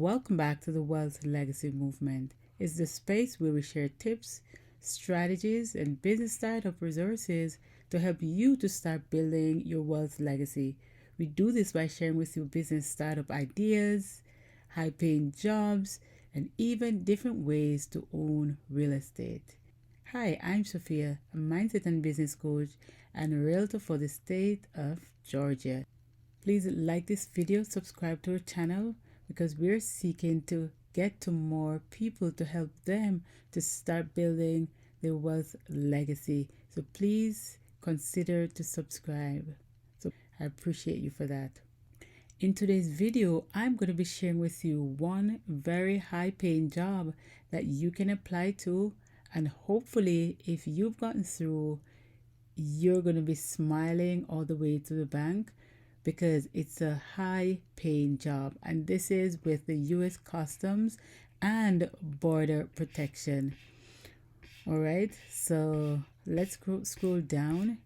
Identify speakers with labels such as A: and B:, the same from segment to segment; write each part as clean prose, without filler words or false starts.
A: Welcome back to the Wealth Legacy Movement. It's the space where we share tips, strategies, and business startup resources to help you to start building your wealth legacy. We do this by sharing with you business startup ideas, high paying jobs, and even different ways to own real estate. Hi, I'm Sophia, a mindset and business coach and a realtor for the state of Georgia. Please like this video, subscribe to our channel because we're seeking to get to more people to help them to start building their wealth legacy. So please consider to subscribe. So I appreciate you for that. In today's video, I'm going to be sharing with you one very high paying job that you can apply to, and hopefully if you've gotten through, you're going to be smiling all the way to the bank because it's a high paying job, and this is with the US Customs and Border Protection. All right, so let's scroll down.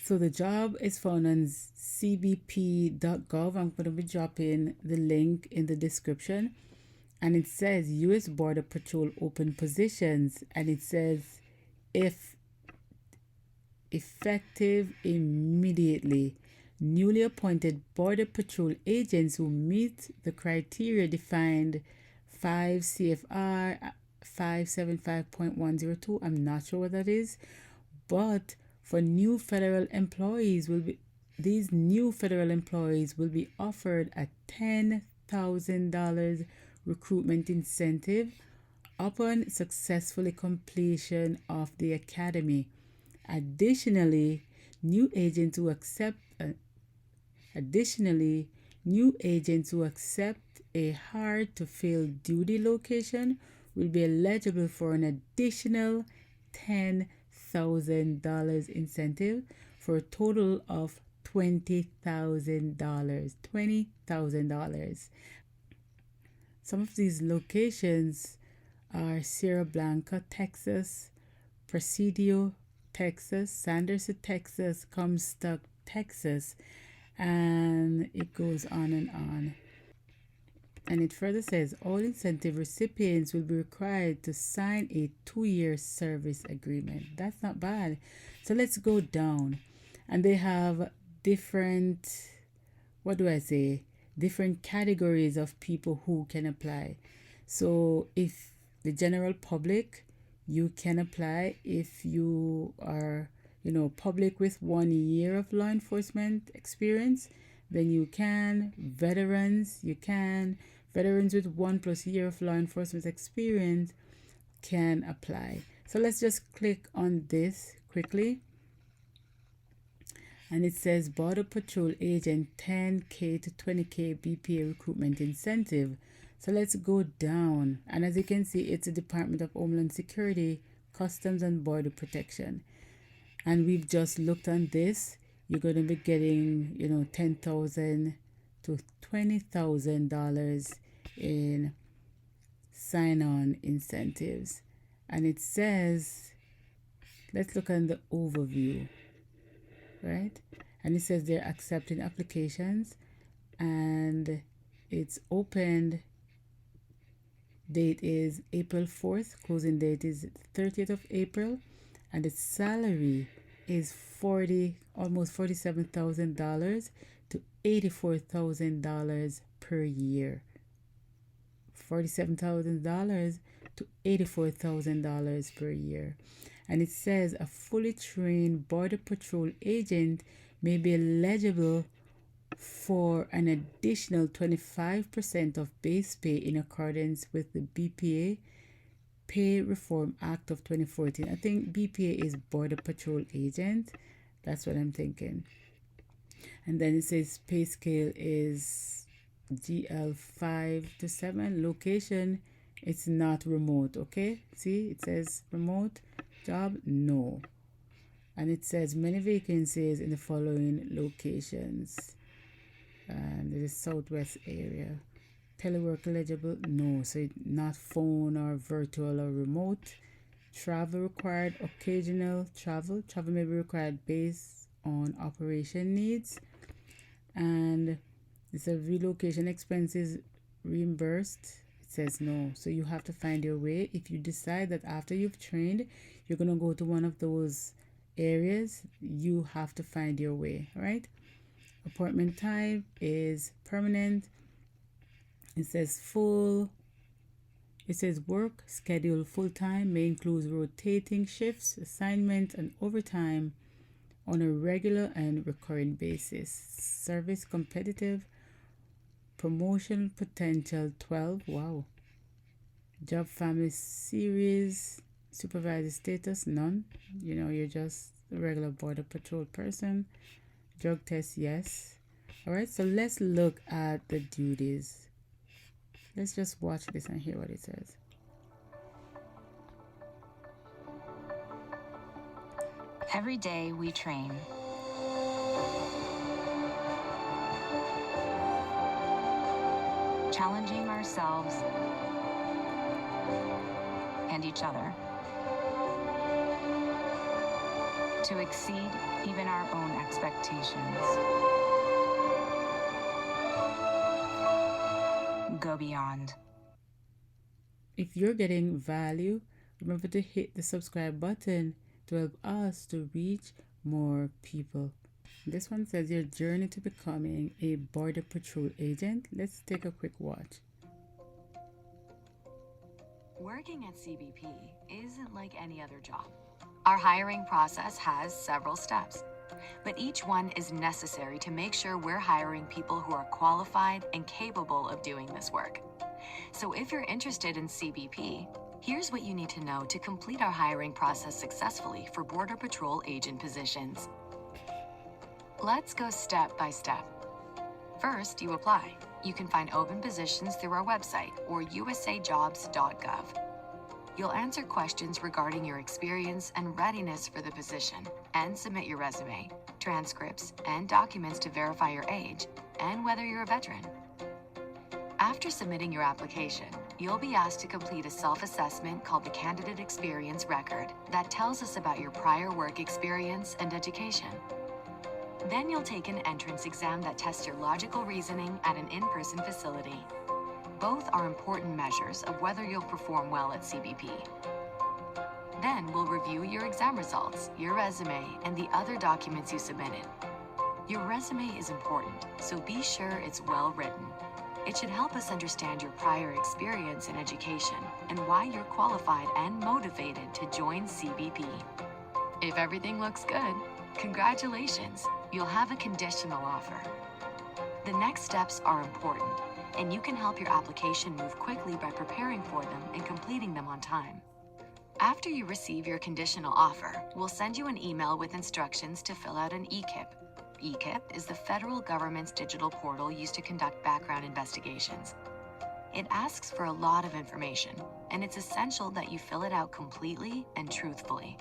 A: So the job is found on cbp.gov. I'm going to be dropping the link in the description, and it says US Border Patrol open positions, and it says if effective immediately. Newly appointed Border Patrol agents who meet the criteria defined 5 CFR 575.102. I'm not sure what that is, but for new federal employees these new federal employees will be offered a $10,000 recruitment incentive upon successfully completion of the academy. Additionally, new agents who accept a hard to fill duty location will be eligible for an additional $10,000 incentive for a total of $20,000. Some of these locations are Sierra Blanca, Texas, Presidio, Texas, Sanderson, Texas, Comstock, Texas, and it goes on and on. And it further says all incentive recipients will be required to sign a 2-year service agreement. That's not bad. So let's go down, and they have different, different categories of people who can apply. So if the general public, you can apply if you are, public with 1 year of law enforcement experience, then you can. Veterans, you can. Veterans with 1+ year of law enforcement experience can apply. So let's just click on this quickly. And it says Border Patrol Agent 10K to 20K BPA recruitment incentive. So let's go down, and as you can see, it's the Department of Homeland Security, Customs and Border Protection. And we've just looked on this. You're going to be getting, $10,000 to $20,000 in sign-on incentives. And it says, let's look at the overview, right? And it says they're accepting applications, and it's opened. Date is April 4th. Closing date is 30th of April. And the salary is almost $47,000 to $84,000 per year. $47,000 to $84,000 per year. And it says a fully trained Border Patrol agent may be eligible for an additional 25% of base pay in accordance with the BPA Pay Reform Act of 2014. I think BPA is Border Patrol Agent. That's what I'm thinking. And then it says pay scale is GL 5 to 7. Location, it's not remote. Okay, see, it says remote job, no. And it says many vacancies in the following locations. And it is Southwest area. Telework eligible, no. So not phone or virtual or remote. Travel required, occasional travel. Travel may be required based on operation needs. And It says relocation expenses reimbursed. It says no. So you have to find your way. If you decide that after you've trained, you're going to go to one of those areas, you have to find your way, right? Appointment type is permanent. It says full. It says work schedule full time may include rotating shifts, assignments, and overtime on a regular and recurring basis. Service competitive. Promotion potential 12. Wow. Job family series. Supervisor status none. You're just a regular border patrol person. Drug test yes. Alright, so let's look at the duties. Let's just watch this and hear what it says.
B: Every day we train. Challenging ourselves and each other to exceed even our own expectations. Go beyond.
A: If you're getting value, remember to hit the subscribe button to help us to reach more people. This one says your journey to becoming a border patrol agent. Let's take a quick watch.
B: Working at CBP isn't like any other job. Our hiring process has several steps, but each one is necessary to make sure we're hiring people who are qualified and capable of doing this work. So if you're interested in CBP, here's what you need to know to complete our hiring process successfully for Border Patrol agent positions. Let's go step by step. First, you apply. You can find open positions through our website or usajobs.gov. You'll answer questions regarding your experience and readiness for the position and submit your resume, transcripts, and documents to verify your age and whether you're a veteran. After submitting your application, you'll be asked to complete a self-assessment called the Candidate Experience Record that tells us about your prior work experience and education. Then you'll take an entrance exam that tests your logical reasoning at an in-person facility. Both are important measures of whether you'll perform well at CBP. Then we'll review your exam results, your resume, and the other documents you submitted. Your resume is important, so be sure it's well written. It should help us understand your prior experience in education and why you're qualified and motivated to join CBP. If everything looks good, congratulations, you'll have a conditional offer. The next steps are important, and you can help your application move quickly by preparing for them and completing them on time. After you receive your conditional offer, we'll send you an email with instructions to fill out an EKIP. EKIP is the federal government's digital portal used to conduct background investigations. It asks for a lot of information, and it's essential that you fill it out completely and truthfully.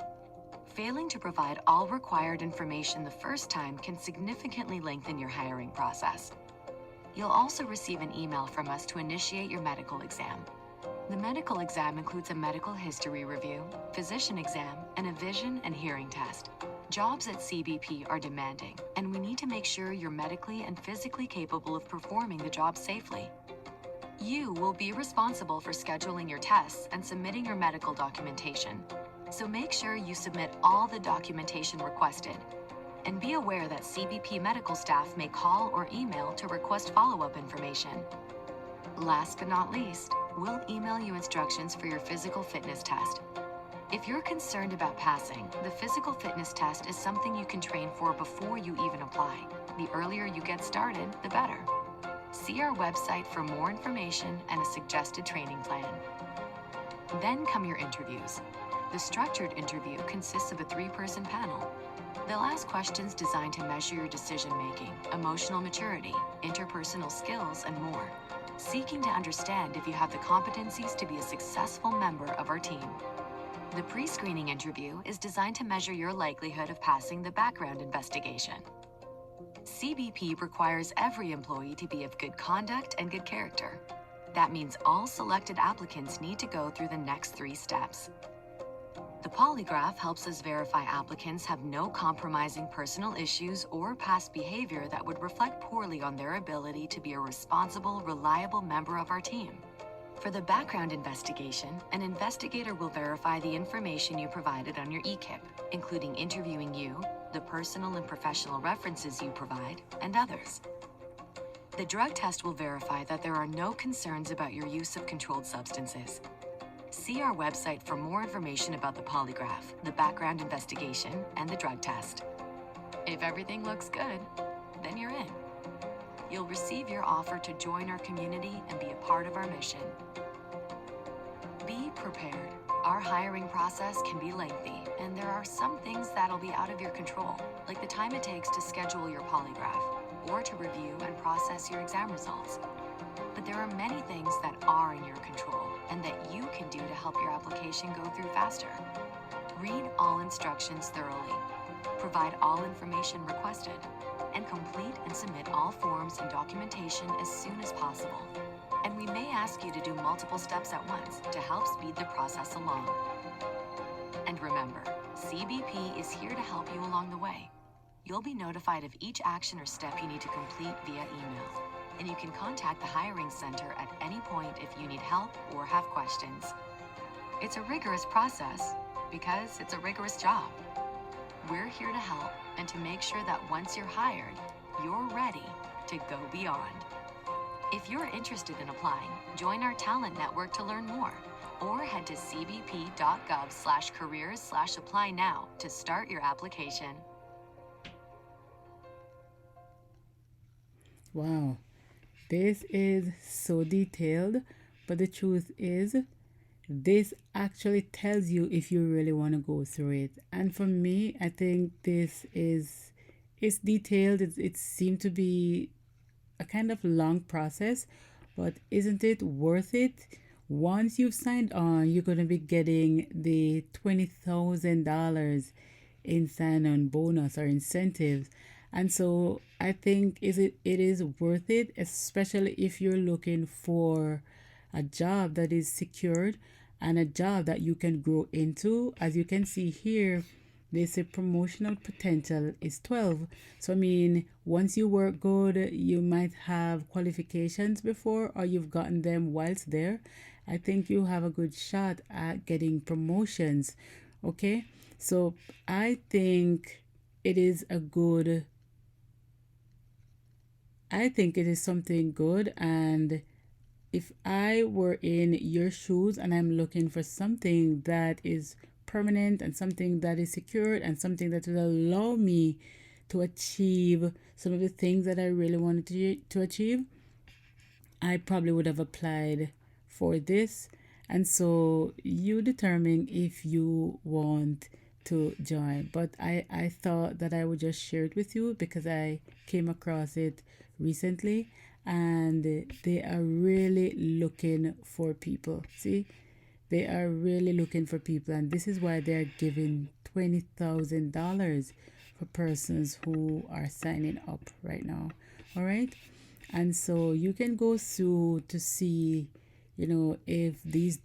B: Failing to provide all required information the first time can significantly lengthen your hiring process. You'll also receive an email from us to initiate your medical exam. The medical exam includes a medical history review, physician exam, and a vision and hearing test. Jobs at CBP are demanding, and we need to make sure you're medically and physically capable of performing the job safely. You will be responsible for scheduling your tests and submitting your medical documentation, so make sure you submit all the documentation requested. And be aware that CBP medical staff may call or email to request follow-up information. Last but not least, we'll email you instructions for your physical fitness test. If you're concerned about passing, the physical fitness test is something you can train for before you even apply. The earlier you get started, the better. See our website for more information and a suggested training plan. Then come your interviews. The structured interview consists of a 3-person panel. They'll ask questions designed to measure your decision-making, emotional maturity, interpersonal skills, and more, seeking to understand if you have the competencies to be a successful member of our team. The pre-screening interview is designed to measure your likelihood of passing the background investigation. CBP requires every employee to be of good conduct and good character. That means all selected applicants need to go through the next 3 steps. The polygraph helps us verify applicants have no compromising personal issues or past behavior that would reflect poorly on their ability to be a responsible, reliable member of our team. For the background investigation, an investigator will verify the information you provided on your EKIP, including interviewing you, the personal and professional references you provide, and others. The drug test will verify that there are no concerns about your use of controlled substances. See our website for more information about the polygraph, the background investigation, and the drug test. If everything looks good, then you're in. You'll receive your offer to join our community and be a part of our mission. Be prepared. Our hiring process can be lengthy, and there are some things that'll be out of your control, like the time it takes to schedule your polygraph or to review and process your exam results. But there are many things that are in your control and that you can do to help your application go through faster. Read all instructions thoroughly, provide all information requested, and complete and submit all forms and documentation as soon as possible. And we may ask you to do multiple steps at once to help speed the process along. And remember, CBP is here to help you along the way. You'll be notified of each action or step you need to complete via email. And you can contact the hiring center at any point if you need help or have questions. It's a rigorous process because it's a rigorous job. We're here to help and to make sure that once you're hired, you're ready to go beyond. If you're interested in applying, join our talent network to learn more, or head to cbp.gov/careers/apply now to start your application.
A: Wow, this is so detailed, but the truth is, this actually tells you if you really want to go through it. And for me, I think it's detailed. It seemed to be a kind of long process, but isn't it worth it? Once you've signed on, you're going to be getting the $20,000 in sign-on bonus or incentives. And so I think it is worth it, especially if you're looking for a job that is secured and a job that you can grow into. As you can see here, they say promotional potential is 12. So, I mean, once you work good, you might have qualifications before or you've gotten them whilst there. I think you have a good shot at getting promotions. Okay? So, I think it is a good, I think it is something good. And if I were in your shoes and I'm looking for something that is permanent and something that is secured and something that will allow me to achieve some of the things that I really wanted to achieve, I probably would have applied for this. And so you determine if you want to join. But I thought that I would just share it with you because I came across it recently and they are really looking for people. See? They are really looking for people, and this is why they're giving $20,000 for persons who are signing up right now. All right, and so you can go through to see, if these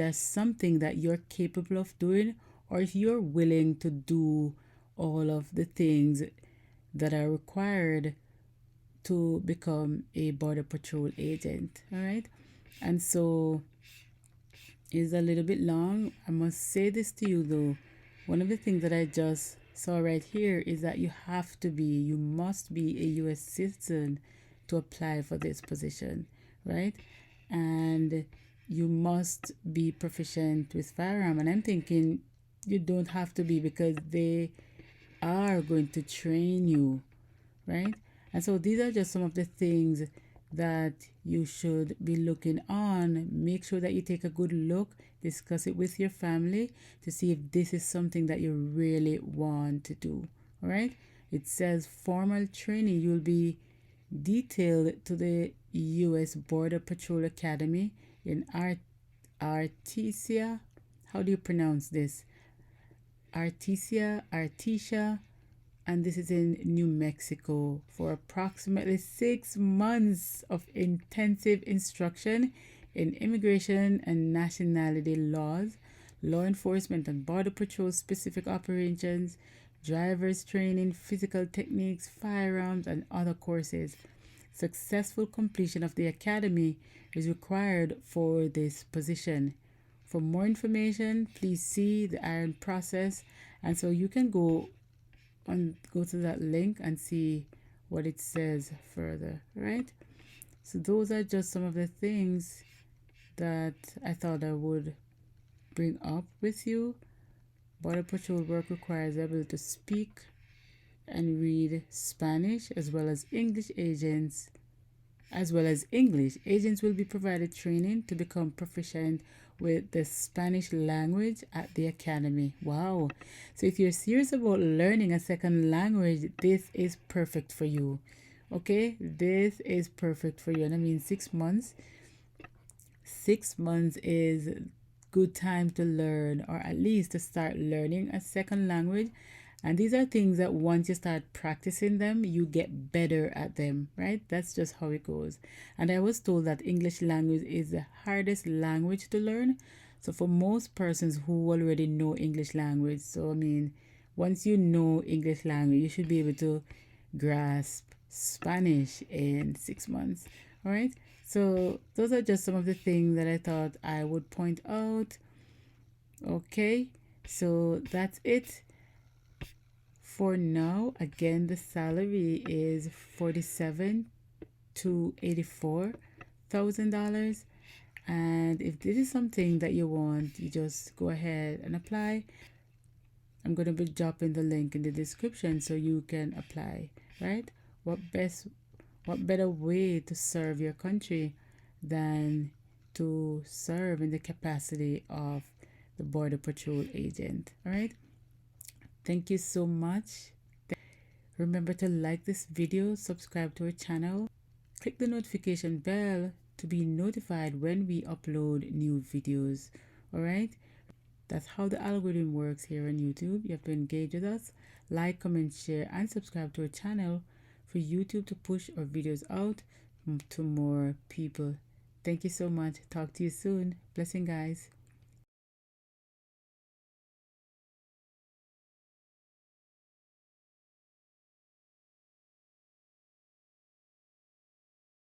A: are something that you're capable of doing, or if you're willing to do all of the things that are required to become a border patrol agent. All right, and so is a little bit long. I must say this to you though. One of the things that I just saw right here is that you must be a US citizen to apply for this position, right? And you must be proficient with firearm. And I'm thinking you don't have to be because they are going to train you, right? And so these are just some of the things that you should be looking on. Make sure that you take a good look, discuss it with your family to see if this is something that you really want to do. All right? It says formal training. You'll be detailed to the U.S. Border Patrol Academy in Artesia. How do you pronounce this? Artesia, and this is in New Mexico for approximately 6 months of intensive instruction in immigration and nationality laws, law enforcement and border patrol specific operations, drivers training, physical techniques, firearms, and other courses. Successful completion of the academy is required for this position. For more information, please see the iron process. And so you can go to that link and see what it says further, right? So those are just some of the things that I thought I would bring up with you. Border Patrol work requires the ability to speak and read Spanish as well as English. Agents will be provided training to become proficient with the Spanish language at the academy. Wow. So if you're serious about learning a second language, this is perfect for you. Okay? This is perfect for you. And I mean 6 months. 6 months is good time to learn, or at least to start learning a second language. And these are things that once you start practicing them, you get better at them, right? That's just how it goes. And I was told that English language is the hardest language to learn. So for most persons who already know English language, so I mean, once you know English language, you should be able to grasp Spanish in 6 months. All right. So those are just some of the things that I thought I would point out. Okay. So that's it for now. Again, the salary is $47,000 to $84,000. And if this is something that you want, you just go ahead and apply. I'm going to be dropping the link in the description so you can apply, right? What better way to serve your country than to serve in the capacity of the Border Patrol agent, all right? Thank you so much. Remember to like this video, subscribe to our channel, click the notification bell to be notified when we upload new videos, all right? That's how the algorithm works here on YouTube. You have to engage with us, like, comment, share, and subscribe to our channel for YouTube to push our videos out to more people. Thank you so much. Talk to you soon. Blessing, guys.